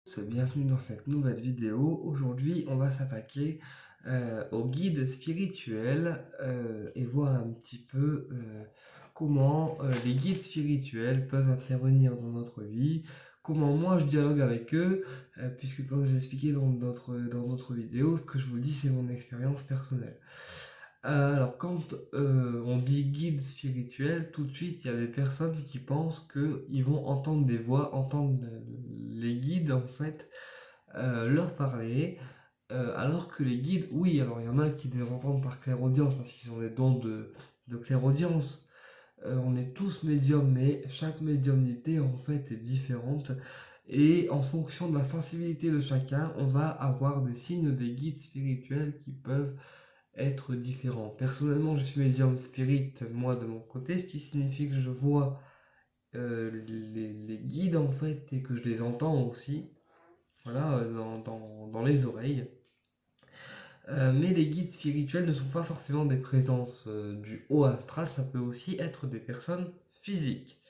Bienvenue dans cette nouvelle vidéo. Aujourd'hui, on va s'attaquer au guide spirituel et voir un petit peu comment les guides spirituels peuvent intervenir dans notre vie, comment moi je dialogue avec eux, puisque comme j'ai expliqué dans d'autres vidéos, ce que je vous dis c'est mon expérience personnelle. Alors, quand on dit guide spirituel, tout de suite, il y a des personnes qui pensent qu'ils vont entendre des voix, entendre les guides, en fait, leur parler, alors que les guides, oui, alors il y en a qui les entendent par clairaudience, parce qu'ils ont des dons de clairaudience. On est tous médiums, mais chaque médiumnité, en fait, est différente. Et en fonction de la sensibilité de chacun, on va avoir des signes des guides spirituels qui peuvent être différents. Personnellement, je suis médium spirit, moi de mon côté, ce qui signifie que je vois les guides en fait et que je les entends aussi, voilà, dans les oreilles. Mais les guides spirituels ne sont pas forcément des présences du haut astral, ça peut aussi être des personnes physiques.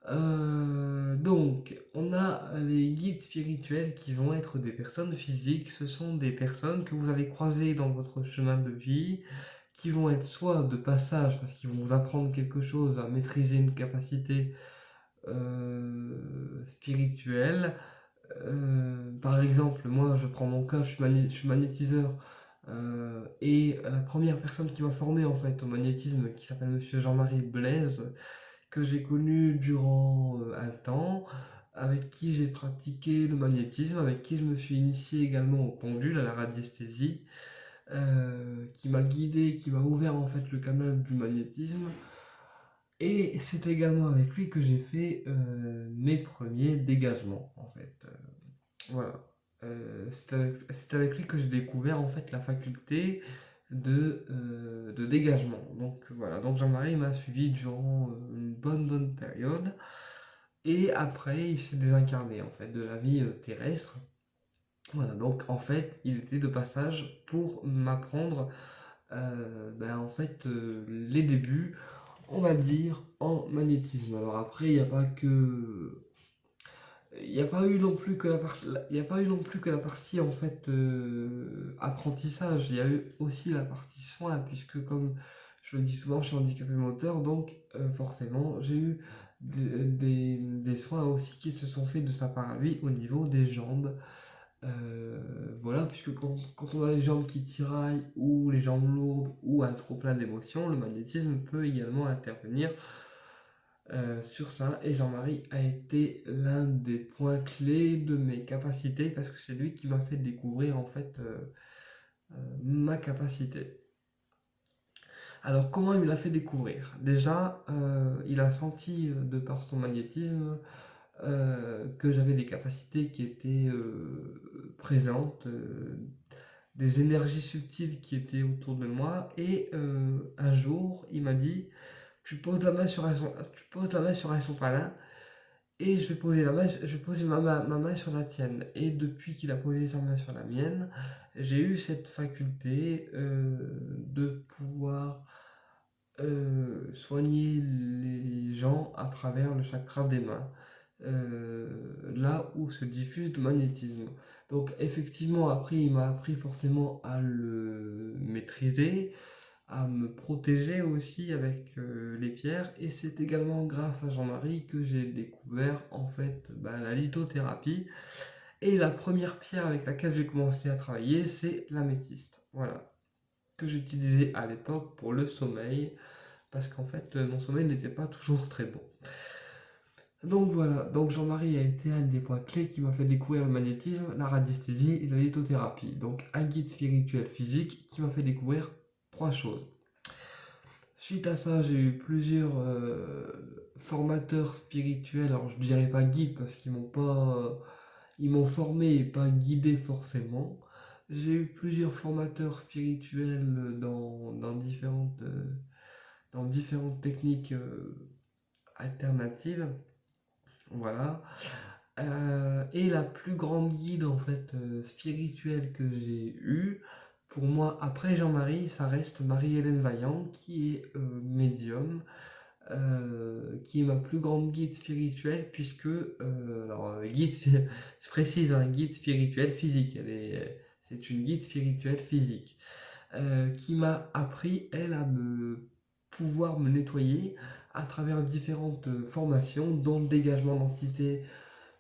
Donc, on a les guides spirituels qui vont être des personnes physiques. Ce sont des personnes que vous allez croiser dans votre chemin de vie, qui vont être soit de passage parce qu'ils vont vous apprendre quelque chose, à maîtriser une capacité spirituelle. Par exemple, moi, je prends mon cas, je suis magnétiseur. Et la première personne qui m'a formé en fait au magnétisme, qui s'appelle Monsieur Jean-Marie Blaise, que j'ai connu durant un temps, avec qui j'ai pratiqué le magnétisme, avec qui je me suis initié également au pendule, à la radiesthésie, qui m'a guidé, qui m'a ouvert en fait le canal du magnétisme. Et c'est également avec lui que j'ai fait mes premiers dégagements en fait. Voilà. C'est avec lui que j'ai découvert en fait la faculté de dégagement. Donc voilà, donc Jean-Marie m'a suivi durant une bonne période. Et après, il s'est désincarné en fait de la vie terrestre. Voilà, donc en fait, il était de passage pour m'apprendre en fait les débuts, on va dire, en magnétisme. Alors après, il n'y a pas eu non plus que la partie, il y a pas eu non plus que la partie en fait apprentissage. Il y a eu aussi la partie soin, puisque comme je le dis souvent, je suis handicapé moteur, donc forcément, j'ai eu des soins aussi qui se sont faits de sa part à lui au niveau des jambes. Voilà, puisque quand on a les jambes qui tiraillent ou les jambes lourdes ou un trop plein d'émotions, le magnétisme peut également intervenir sur ça. Et Jean-Marie a été l'un des points clés de mes capacités parce que c'est lui qui m'a fait découvrir en fait ma capacité. Alors comment il me l'a fait découvrir? Déjà, il a senti de par son magnétisme que j'avais des capacités qui étaient présentes, des énergies subtiles qui étaient autour de moi. Et un jour, il m'a dit, tu poses la main sur un sopalin et je vais poser je vais poser ma main sur la tienne. Et depuis qu'il a posé sa main sur la mienne, j'ai eu cette faculté de pouvoir soigner les gens à travers le chakra des mains, là où se diffuse le magnétisme. Donc effectivement, après, il m'a appris forcément à le maîtriser, à me protéger aussi avec les pierres. Et c'est également grâce à Jean-Marie que j'ai découvert en fait la lithothérapie. Et la première pierre avec laquelle j'ai commencé à travailler, c'est l'améthyste. Voilà, que j'utilisais à l'époque pour le sommeil parce qu'en fait mon sommeil n'était pas toujours très bon. Donc voilà, donc Jean-Marie a été un des points clés qui m'a fait découvrir le magnétisme, la radiesthésie et la lithothérapie. Donc un guide spirituel physique qui m'a fait découvrir trois choses. Suite à ça, j'ai eu plusieurs formateurs spirituels, alors je dirais pas guides parce qu'ils m'ont pas, ils m'ont formé et pas guidé forcément. J'ai eu plusieurs formateurs spirituels dans différentes techniques alternatives. Voilà. Et la plus grande guide en fait spirituelle que j'ai eue, pour moi, après Jean-Marie, ça reste Marie-Hélène Vaillant, qui est médium, qui est ma plus grande guide spirituelle, puisque, je précise, un guide spirituel physique, c'est une guide spirituelle physique, qui m'a appris, elle, à pouvoir me nettoyer à travers différentes formations, dont le dégagement d'entité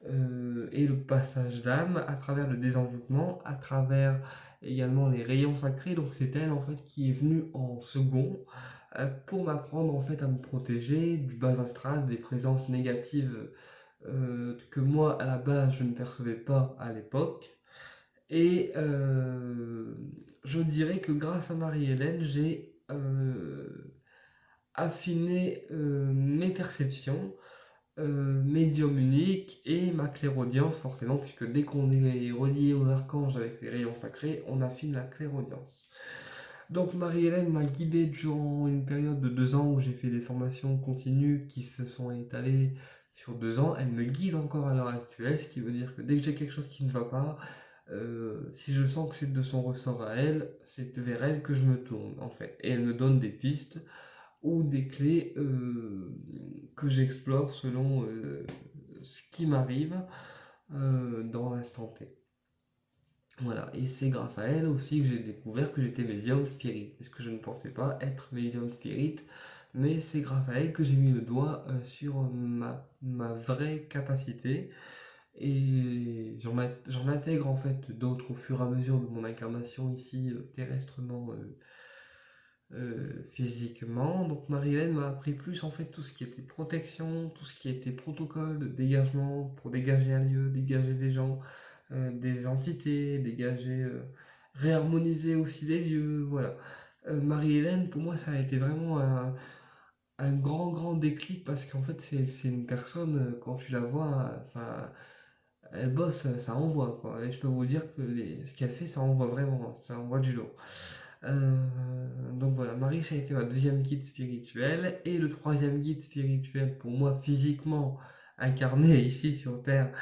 et le passage d'âme, à travers le désenvoûtement, à travers également les rayons sacrés. Donc c'est elle en fait qui est venue en second pour m'apprendre en fait à me protéger du bas astral, des présences négatives que moi à la base je ne percevais pas à l'époque. Et je dirais que grâce à Marie-Hélène, j'ai affiné mes perceptions, médium unique et ma clairaudience forcément, puisque dès qu'on est relié aux archanges avec les rayons sacrés, on affine la clairaudience. Donc Marie-Hélène m'a guidé durant une période de 2 ans où j'ai fait des formations continues qui se sont étalées sur 2 ans. Elle me guide encore à l'heure actuelle, ce qui veut dire que dès que j'ai quelque chose qui ne va pas, si je sens que c'est de son ressort à elle, c'est vers elle que je me tourne en fait. Et elle me donne des pistes ou des clés que j'explore selon ce qui m'arrive dans l'instant T. Voilà, et c'est grâce à elle aussi que j'ai découvert que j'étais médium spirit, parce que je ne pensais pas être médium spirit, mais c'est grâce à elle que j'ai mis le doigt sur ma vraie capacité, et j'en intègre en fait d'autres au fur et à mesure de mon incarnation ici terrestrement, physiquement. Donc Marie-Hélène m'a appris plus en fait tout ce qui était protection, tout ce qui était protocole de dégagement pour dégager un lieu, dégager des gens, des entités, dégager, réharmoniser aussi les lieux, voilà. Marie-Hélène, pour moi, ça a été vraiment un grand déclic parce qu'en fait, c'est une personne, quand tu la vois, enfin, elle bosse, ça envoie, quoi. Et je peux vous dire que ce qu'elle fait, ça envoie vraiment, ça envoie du lourd. Donc voilà, Marie, ça a été ma deuxième guide spirituelle. Et le troisième guide spirituel, pour moi, physiquement incarné ici sur Terre,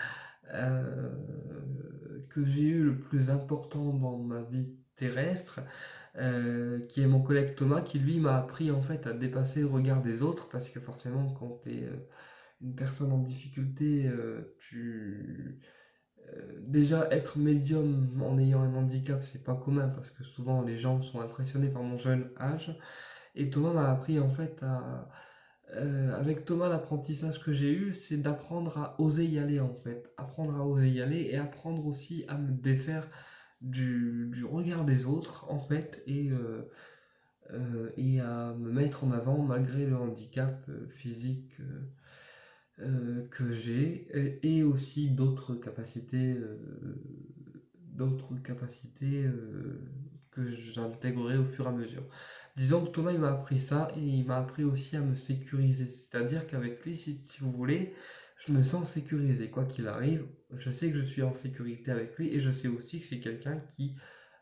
euh, que j'ai eu le plus important dans ma vie terrestre, qui est mon collègue Thomas, qui lui m'a appris en fait à dépasser le regard des autres, parce que forcément, quand tu es une personne en difficulté, déjà être médium en ayant un handicap, c'est pas commun parce que souvent les gens sont impressionnés par mon jeune âge. Et Thomas m'a appris en fait à. Avec Thomas, l'apprentissage que j'ai eu, c'est d'apprendre à oser y aller en fait. Apprendre à oser y aller et apprendre aussi à me défaire du regard des autres en fait et à me mettre en avant malgré le handicap physique que j'ai et aussi d'autres capacités que j'intégrerai au fur et à mesure. Disons que Thomas il m'a appris ça et il m'a appris aussi à me sécuriser. C'est-à-dire qu'avec lui, si vous voulez, je me sens sécurisé. Quoi qu'il arrive, je sais que je suis en sécurité avec lui et je sais aussi que c'est quelqu'un qui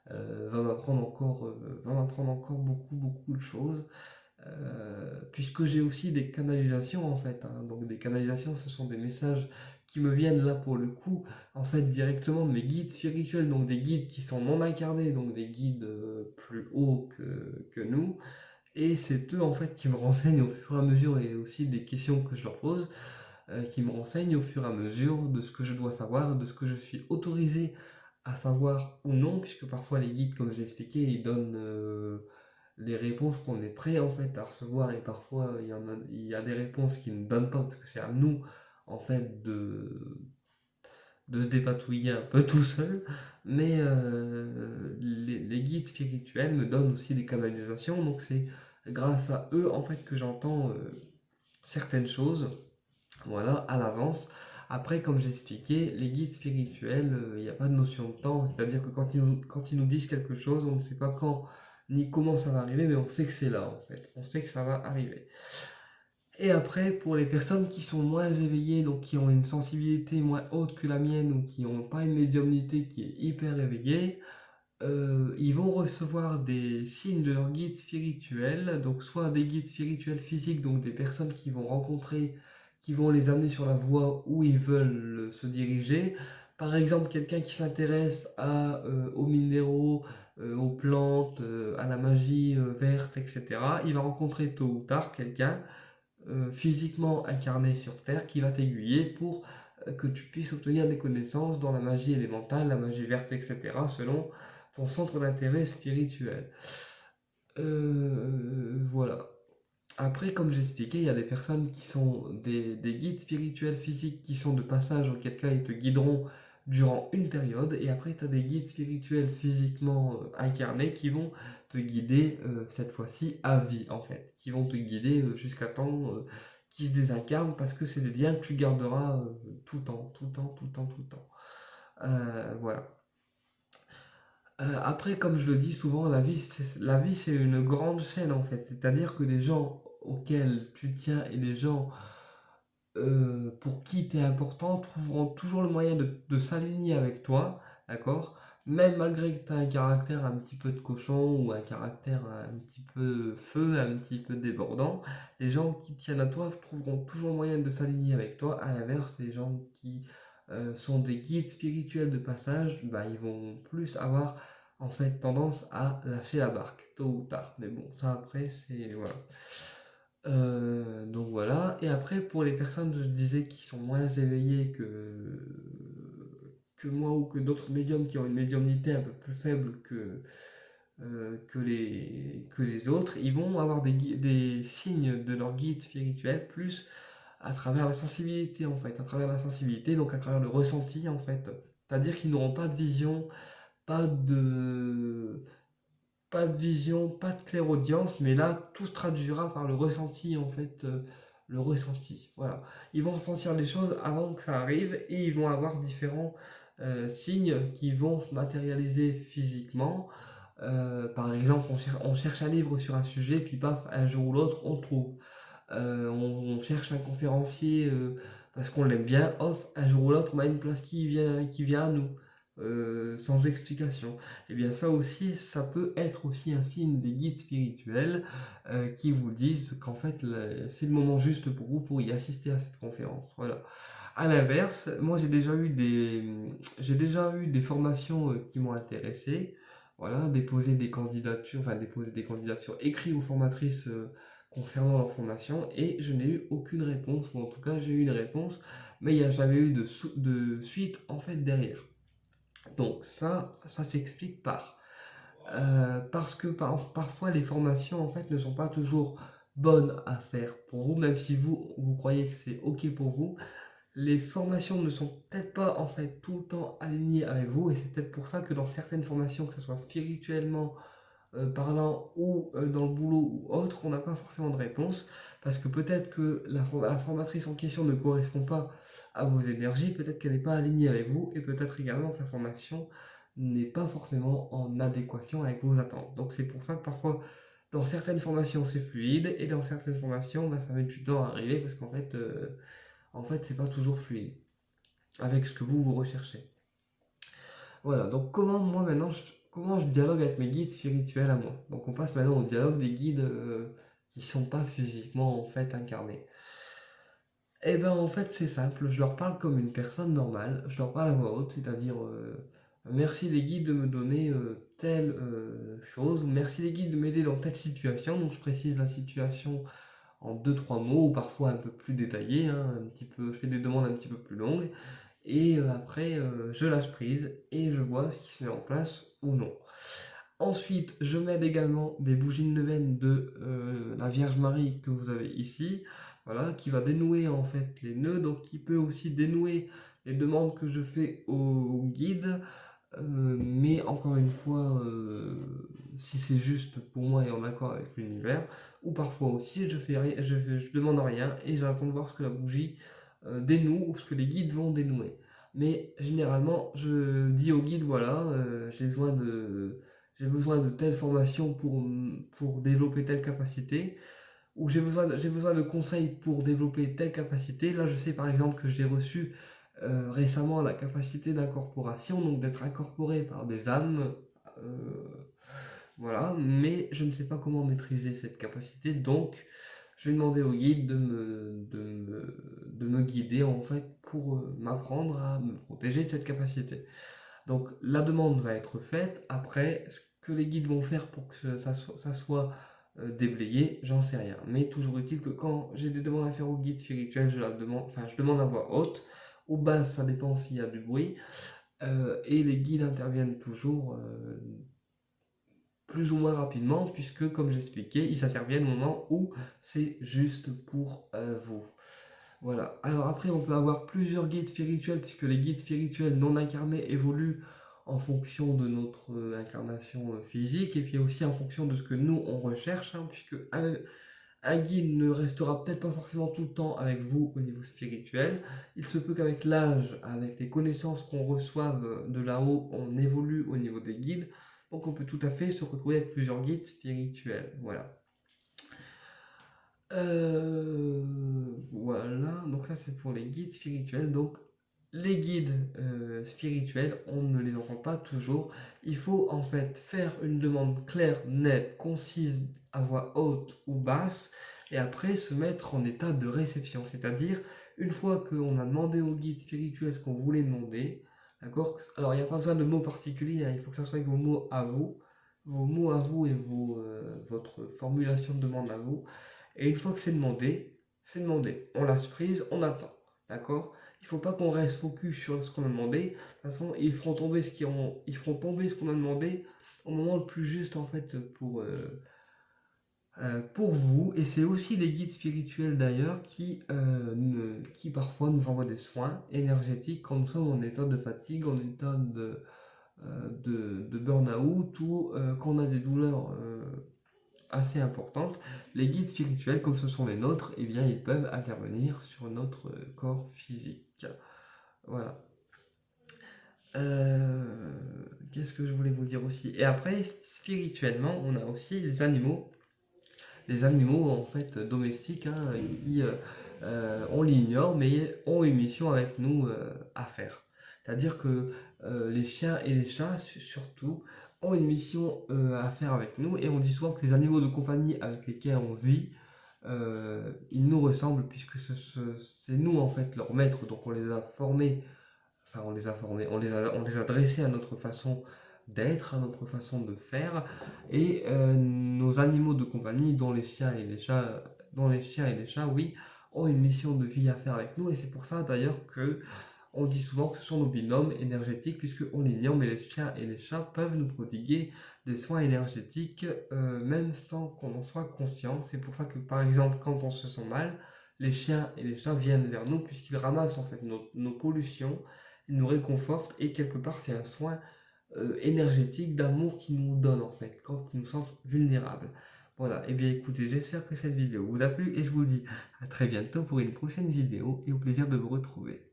va m'apprendre encore beaucoup de choses. Puisque j'ai aussi des canalisations en fait, hein. Donc des canalisations, ce sont des messages qui me viennent là pour le coup, en fait directement de mes guides spirituels, donc des guides qui sont non incarnés, donc des guides plus hauts que nous, et c'est eux en fait qui me renseignent au fur et à mesure et aussi des questions que je leur pose, qui me renseignent au fur et à mesure de ce que je dois savoir, de ce que je suis autorisé à savoir ou non, puisque parfois les guides, comme j'ai expliqué, ils donnent les réponses qu'on est prêt en fait à recevoir et parfois il y a des réponses qui ne donnent pas parce que c'est à nous en fait de se dépatouiller un peu tout seul, mais les guides spirituels me donnent aussi des canalisations, donc c'est grâce à eux en fait que j'entends certaines choses, voilà, à l'avance. Après, comme j'ai expliqué, les guides spirituels, il n'y a pas de notion de temps, c'est-à-dire que quand ils nous disent quelque chose, on ne sait pas quand ni comment ça va arriver, mais on sait que c'est là en fait, on sait que ça va arriver. Et après, pour les personnes qui sont moins éveillées, donc qui ont une sensibilité moins haute que la mienne, ou qui n'ont pas une médiumnité qui est hyper éveillée, ils vont recevoir des signes de leur guide spirituel, donc soit des guides spirituels physiques, donc des personnes qui vont rencontrer, qui vont les amener sur la voie où ils veulent se diriger. Par exemple, quelqu'un qui s'intéresse aux minéraux, aux plantes, à la magie verte, etc. Il va rencontrer tôt ou tard quelqu'un physiquement incarné sur Terre qui va t'aiguiller pour que tu puisses obtenir des connaissances dans la magie élémentale, la magie verte, etc., selon ton centre d'intérêt spirituel. Voilà. Après, comme j'expliquais, il y a des personnes qui sont des guides spirituels physiques qui sont de passage, auquel cas ils te guideront durant une période, et après tu as des guides spirituels physiquement incarnés qui vont te guider cette fois-ci à vie en fait, qui vont te guider jusqu'à temps qu'ils se désincarnent parce que c'est des liens que tu garderas tout le temps, tout le temps, tout le temps, tout le temps. Voilà. Après, comme je le dis souvent, la vie, c'est une grande chaîne en fait. C'est-à-dire que les gens auxquels tu tiens et les gens pour qui tu es important trouveront toujours le moyen de s'aligner avec toi, d'accord? Même malgré que tu as un caractère un petit peu de cochon ou un caractère un petit peu feu, un petit peu débordant, les gens qui tiennent à toi trouveront toujours le moyen de s'aligner avec toi. À l'inverse, les gens qui sont des guides spirituels de passage, bah, ils vont plus avoir en fait tendance à lâcher la barque, tôt ou tard. Mais bon, ça après, c'est... Voilà. Donc voilà. Et après, pour les personnes, je disais, qui sont moins éveillées que moi ou que d'autres médiums qui ont une médiumnité un peu plus faible que les autres, ils vont avoir des signes de leur guide spirituel plus à travers la sensibilité en fait, à travers la sensibilité, donc à travers le ressenti en fait. C'est-à-dire qu'ils n'auront pas de vision, pas de, pas de vision, pas de clairaudience, mais là, tout se traduira par le ressenti, en fait, le ressenti. Voilà. Ils vont ressentir les choses avant que ça arrive et ils vont avoir différents signes qui vont se matérialiser physiquement. Par exemple, on cherche un livre sur un sujet, puis paf, un jour ou l'autre, on le trouve. On cherche un conférencier parce qu'on l'aime bien, off, un jour ou l'autre, on a une place qui vient à nous, sans explication. Et bien ça aussi, ça peut être aussi un signe des guides spirituels qui vous disent qu'en fait, c'est le moment juste pour vous pour y assister à cette conférence. Voilà. À l'inverse, moi j'ai déjà eu des formations qui m'ont intéressé. Voilà, déposer des candidatures écrites aux formatrices concernant leur formation et je n'ai eu aucune réponse, ou en tout cas j'ai eu une réponse, mais il n'y a jamais eu de suite en fait derrière. Donc ça s'explique parce que parfois les formations en fait ne sont pas toujours bonnes à faire pour vous, même si vous croyez que c'est ok pour vous, les formations ne sont peut-être pas en fait tout le temps alignées avec vous et c'est peut-être pour ça que dans certaines formations, que ce soit spirituellement parlant ou dans le boulot ou autre, on n'a pas forcément de réponse parce que peut-être que la formatrice en question ne correspond pas à vos énergies, peut-être qu'elle n'est pas alignée avec vous et peut-être également que la formation n'est pas forcément en adéquation avec vos attentes. Donc c'est pour ça que parfois dans certaines formations c'est fluide et dans certaines formations bah, ça met du temps à arriver parce qu'en fait c'est pas toujours fluide avec ce que vous recherchez. Voilà, donc comment je dialogue avec mes guides spirituels à moi? Donc on passe maintenant au dialogue des guides qui sont pas physiquement en fait incarnés. Et ben en fait c'est simple, je leur parle comme une personne normale, je leur parle à voix haute, c'est-à-dire merci les guides de me donner telle chose, merci les guides de m'aider dans telle situation, donc je précise la situation en deux trois mots ou parfois un peu plus détaillés, hein, un petit peu, je fais des demandes un petit peu plus longues. Et après, je lâche prise et je vois ce qui se met en place ou non. Ensuite, je mets également des bougies de neuvaine de la Vierge Marie que vous avez ici, voilà, qui va dénouer en fait les nœuds, donc qui peut aussi dénouer les demandes que je fais au guide. Mais encore une fois, si c'est juste pour moi et en accord avec l'univers, ou parfois aussi je fais rien, je demande rien et j'attends de voir ce que la bougie dénoue ou ce que les guides vont dénouer. Mais généralement, je dis au guide voilà, j'ai besoin de telle formation pour développer telle capacité, ou j'ai besoin de conseils pour développer telle capacité. Là, je sais par exemple que j'ai reçu récemment la capacité d'incorporation, donc d'être incorporé par des âmes. euh, voilà, mais je ne sais pas comment maîtriser cette capacité, donc je vais demander au guide de me guider en fait pour m'apprendre à me protéger de cette capacité. Donc la demande va être faite, après ce que les guides vont faire pour que ça soit déblayer, j'en sais rien. Mais toujours est-il que quand j'ai des demandes à faire au guide spirituel, je demande à voix haute. Au bas, ça dépend s'il y a du bruit. Et les guides interviennent toujours plus ou moins rapidement, puisque comme j'expliquais, ils interviennent au moment où c'est juste pour vous. Voilà. Alors après, on peut avoir plusieurs guides spirituels, puisque les guides spirituels non incarnés évoluent en fonction de notre incarnation physique, et puis aussi en fonction de ce que nous, on recherche, hein, puisque un guide ne restera peut-être pas forcément tout le temps avec vous au niveau spirituel. Il se peut qu'avec l'âge, avec les connaissances qu'on reçoive de là-haut, on évolue au niveau des guides. Donc on peut tout à fait se retrouver avec plusieurs guides spirituels. Voilà. Voilà, donc ça c'est pour les guides spirituels. Donc les guides spirituels, on ne les entend pas toujours. Il faut en fait faire une demande claire, nette, concise, à voix haute ou basse, et après se mettre en état de réception. C'est-à-dire, une fois qu'on a demandé au guide spirituel ce qu'on voulait demander, d'accord? Alors il n'y a pas besoin de mots particuliers, hein, il faut que ça soit avec vos mots à vous et votre formulation de demande à vous. Et une fois que c'est demandé. On lâche prise, on attend. D'accord? Il ne faut pas qu'on reste focus sur ce qu'on a demandé. De toute façon, ils feront tomber ce qu'on a demandé au moment le plus juste en fait pour vous. Et c'est aussi les guides spirituels d'ailleurs qui parfois nous envoient des soins énergétiques quand nous sommes en état de fatigue, en état de burn-out ou quand on a des douleurs assez importantes. Les guides spirituels, comme ce sont les nôtres, eh bien, ils peuvent intervenir sur notre corps physique. Voilà. Qu'est-ce que je voulais vous dire aussi? Et après, spirituellement, on a aussi les animaux. Les animaux, en fait, domestiques, hein, qui, on l'ignore, mais ont une mission avec nous à faire. C'est-à-dire que les chiens et les chats, surtout, ont une mission à faire avec nous, et on dit souvent que les animaux de compagnie avec lesquels on vit, ils nous ressemblent, puisque c'est nous, en fait, leurs maîtres, donc on les a formés, enfin on les a formés, on les a dressés à notre façon d'être, à notre façon de faire, et nos animaux de compagnie, dont les chiens et les chats, oui, ont une mission de vie à faire avec nous, et c'est pour ça d'ailleurs que on dit souvent que ce sont nos binômes énergétiques, puisqu'on l'ignore, mais les chiens et les chats peuvent nous prodiguer des soins énergétiques, même sans qu'on en soit conscient. C'est pour ça que, par exemple, quand on se sent mal, les chiens et les chats viennent vers nous, puisqu'ils ramassent en fait nos pollutions, ils nous réconfortent, et quelque part, c'est un soin énergétique d'amour qu'ils nous donnent, en fait, quand ils nous sentent vulnérables. Voilà, et bien écoutez, j'espère que cette vidéo vous a plu, et je vous dis à très bientôt pour une prochaine vidéo, et au plaisir de vous retrouver.